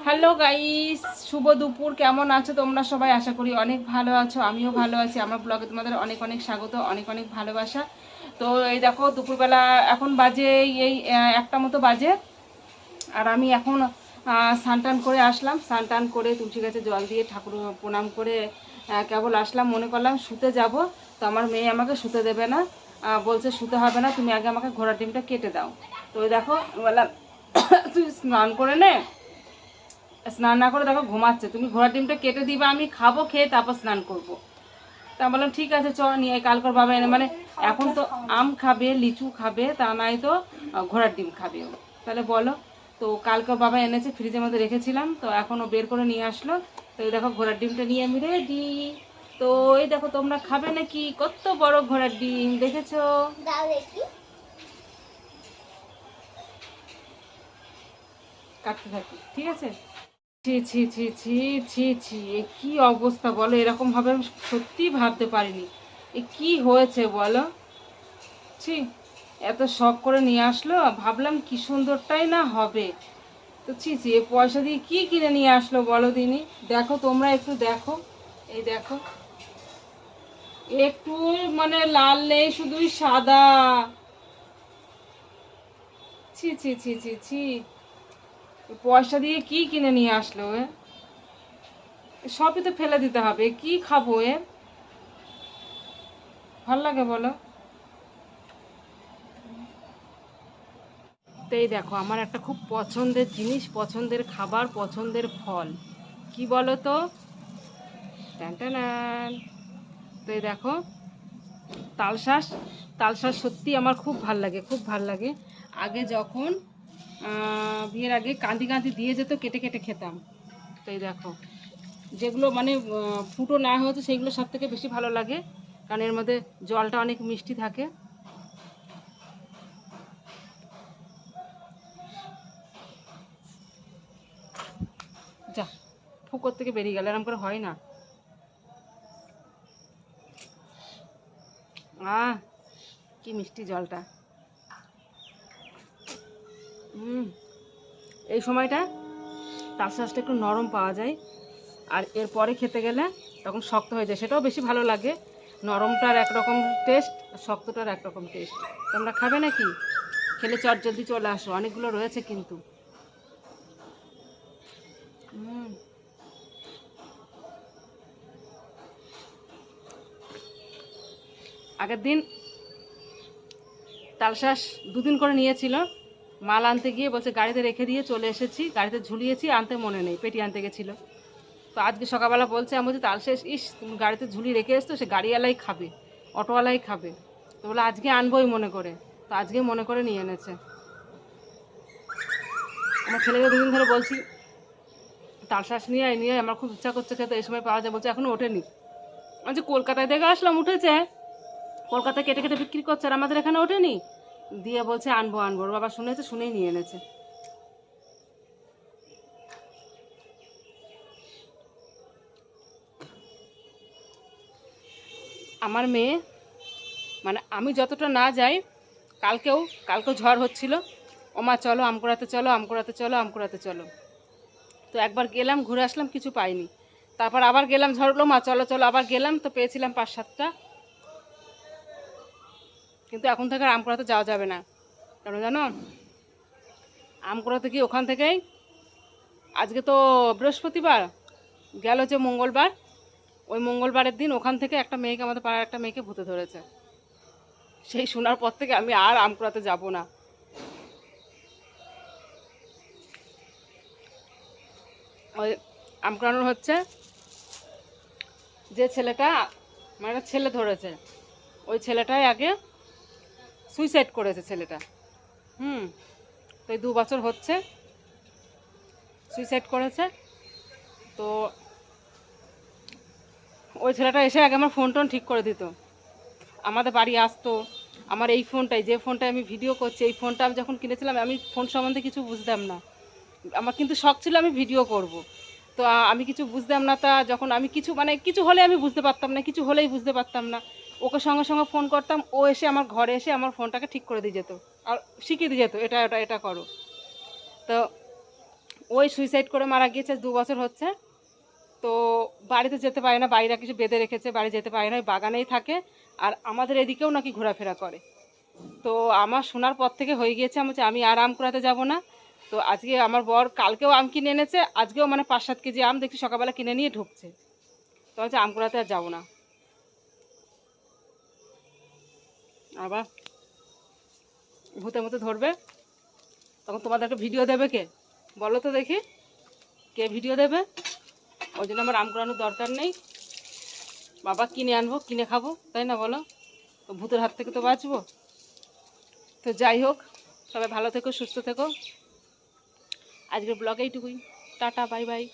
Hello guys, শুভ দুপুর। কেমন আছো তোমরা সবাই? আশা করি অনেক ভালো আছো, আমিও ভালো আছি। আমার ব্লগে তোমাদের অনেক অনেক স্বাগত, অনেক অনেক ভালোবাসা। তো এই দেখো দুপুরবেলা এখন বাজে এই একটা মতো বাজে, আর আমি এখন স্নান টান করে আসলাম। স্নান টান করে তুলসী গাছে জল দিয়ে ঠাকুর প্রণাম করে কেবল আসলাম। মনে করলাম শুতে যাব, তো আমার মেয়ে আমাকে শুতে দেবে না, বলছে শুতে হবে না, তুমি আগে আমাকে ঘোড়ার ডিমটা কেটে দাও। তো ওই দেখো বললাম তুই স্নান করে নে, স্নান না করে দেখো ঘুমাচ্ছে, তুমি ঘোড়ার ডিমটা কেটে দিবা, আমি খাবো, খেয়ে তারপর স্নান করব। তা বললাম ঠিক আছে চ নিয়ে কালকর বাবা এনে, মানে এখন তো আম খাবে, লিচু খাবে, তা নাই তো ঘোড়ার ডিম খাবে ও। তাহলে বলো, তো কালকর বাবা এনেছে, ফ্রিজের মধ্যে রেখেছিলাম, তো এখন ও বের করে নিয়ে আসলো। তো এই দেখো ঘোড়ার ডিমটা নিয়ে আমি রেডি। তো এই দেখো তোমরা খাবে নাকি? কত বড় ঘোড়ার ডিম দেখেছো? কাটতে থাকি, ঠিক আছে। ছি ছি ছি ছি ছি ছি, এ কি অবস্থা বলো? এরকম ভাবে আমি সত্যি ভাবতে পারিনি। এ কি হয়েছে বলো? ছি, এত শখ করে নিয়ে আসলো, ভাবলাম কি সুন্দরটাই না হবে। তো ছি ছি, এ পয়সা দিয়ে কি কিনে নিয়ে আসলো বলো দিনি? দেখো তোমরা একটু দেখো, এই দেখো, একটু মানে লাল নেই, শুধুই সাদা। ছি ছি ছি ছি ছি, এ পয়সা দিয়ে কি কিনে নিয়ে আসলো এ? সবই তো ফেলে দিতে হবে, কি খাবো এ? ভাল লাগে বলো? তো এই দেখো আমার একটা খুব পছন্দের জিনিস, পছন্দের খাবার, পছন্দের ফল, কি বলো তো? ট্যান। তো এই দেখো তালশাঁস। তালশাঁস সত্যি আমার খুব ভাল লাগে, খুব ভাল লাগে। আগে যখন বিয়ের আগে কাঁদি কাঁদি দিয়ে যেত, কেটে কেটে খেতাম। তো এই দেখো যেগুলো মানে ফুটো না হয়েছে সেগুলো সব থেকে বেশি ভালো লাগে, কারণ এর মধ্যে জলটা অনেক মিষ্টি থাকে। যা, ফুকোর থেকে বেরিয়ে গেল, এরকম করে হয় না। আহ, কি মিষ্টি জলটা। এই সময়টা তালশাঁসটা একটু নরম পাওয়া যায়, আর এরপরে খেতে গেলে তখন শক্ত হয়ে যায়, সেটাও বেশি ভালো লাগে। নরমটার একরকম টেস্ট, শক্তটার একরকম টেস্ট। তোমরা খাবে নাকি? খেলে চট জলদি চলে আসো, অনেকগুলো রয়েছে কিন্তু। হুম, আগের দিন তালশাঁস দুদিন করে নিয়েছিল, মাল আনতে গিয়ে বলছে গাড়িতে রেখে দিয়ে চলে এসেছি, গাড়িতে ঝুলিয়েছি, আনতে মনে নেই, পেটি আনতে গেছিলো। তো আজকে সকালবেলা বলছে, আমি বলছি তালশাঁস, ইস তুমি গাড়িতে ঝুলিয়ে রেখে এসছো, সে গাড়িওয়ালাই খাবে, অটোওয়ালাই খাবে। তো বলে আজকে আনবোই মনে করে, তো আজকে মনে করে নিয়ে এনেছে। আমার ছেলেকে দুদিন ধরে বলছি তালশাঁস নিয়ে আয়, নিয়ে আমার খুব ইচ্ছা করছে খেতে, এই সময় পাওয়া যায়, বলছে এখনও ওঠেনি। আমি যে কলকাতায় থেকে আসলাম, উঠেছে, কলকাতায় কেটে কেটে বিক্রি করছে, আর আমাদের এখানে ওঠেনি। দিয়ে বলছে আনবো আনবো, ওর বাবা শুনেছে, শুনেই নিয়ে এনেছে। আমার মেয়ে, মানে আমি যতটা না যাই, কালকেও ঝড় হচ্ছিল, ওমা চলো আম কুড়াতে, চলো আম কুড়াতে, চলো আম কুড়াতে চলো। তো একবার গেলাম, ঘুরে আসলাম, কিছু পাইনি। তারপর আবার গেলাম, ঝড় উঠলো, মা চলো চলো, আবার গেলাম, তো পেয়েছিলাম 5-7টা। কিন্তু এখন থেকে আর আম কুড়াতে যাওয়া যাবে না, কেন জানো? আম কুড়াতে গিয়ে ওখান থেকেই, আজকে তো বৃহস্পতিবার, গেল যে মঙ্গলবার, ওই মঙ্গলবারের দিন ওখান থেকে একটা মেয়েকে, আমাদের পাড়ার একটা মেয়েকে ভূতে ধরেছে। সেই শোনার পর থেকে আমি আর আম কুড়াতে যাবো না। ওই আম কুড়ানোর হচ্ছে, যে ছেলেটা, মানে একটা ছেলে ধরেছে, ওই ছেলেটাই আগে সুইসাইড করেছে ছেলেটা। হুম, তো এই 2 বছর হচ্ছে সুইসাইড করেছে। তো ওই ছেলেটা এসে আগে আমার ফোন টোন ঠিক করে দিত, আমাদের বাড়ি আসতো। আমার এই ফোনটাই, যে ফোনটায় আমি ভিডিও করছি, এই ফোনটা আমি যখন কিনেছিলাম, আমি ফোন সম্বন্ধে কিছু বুঝতাম না, আমার কিন্তু শখ ছিল আমি ভিডিও করব। তো আমি কিছু বুঝতাম না, তা যখন আমি কিছু মানে কিছু হলে আমি বুঝতে পারতাম না, কিছু হলেই বুঝতে পারতাম না, ওকে সঙ্গে সঙ্গে ফোন করতাম, ও এসে আমার ঘরে এসে আমার ফোনটাকে ঠিক করে দিয়ে যেত, আর শিখিয়ে দিয়ে যেত, এটা এটা এটা করো। তো ওই সুইসাইড করে মারা গিয়েছে, 2 বছর হচ্ছে। তো বাড়িতে যেতে পারে না, বাইরে কিছু বেঁধে রেখেছে, বাড়ি যেতে পারে না, ওই বাগানেই থাকে। আর আমাদের এদিকেও নাকি ঘোরাফেরা করে। তো আমার শোনার পর থেকে হয়ে গিয়েছে আমি আর আম কুড়াতে যাব না। তো আজকে আমার বর কালকেও আম কিনে এনেছে, আজকেও মানে 5-7 কেজি আম দেখছি সকালবেলা কিনে নিয়ে ঢুকছে। তো হচ্ছে আম কুড়াতে আর যাবো না। আবার ভূতের মতো ধরবে, তখন তোমাদেরকে ভিডিও দেবে কে? বলো তো দেখি, কে ভিডিও দেবে? ওই জন্য আমার আম কুড়ানোর দরকার নেই। বাবা কিনে আনবো, কিনে খাবো, তাই না বলো? তো ভূতের হাত থেকে তো বাঁচবো। তো যাই হোক, সবাই ভালো থেকো, সুস্থ থেকো। আজকের ব্লগ এইটুকুই। Tata, bye bye.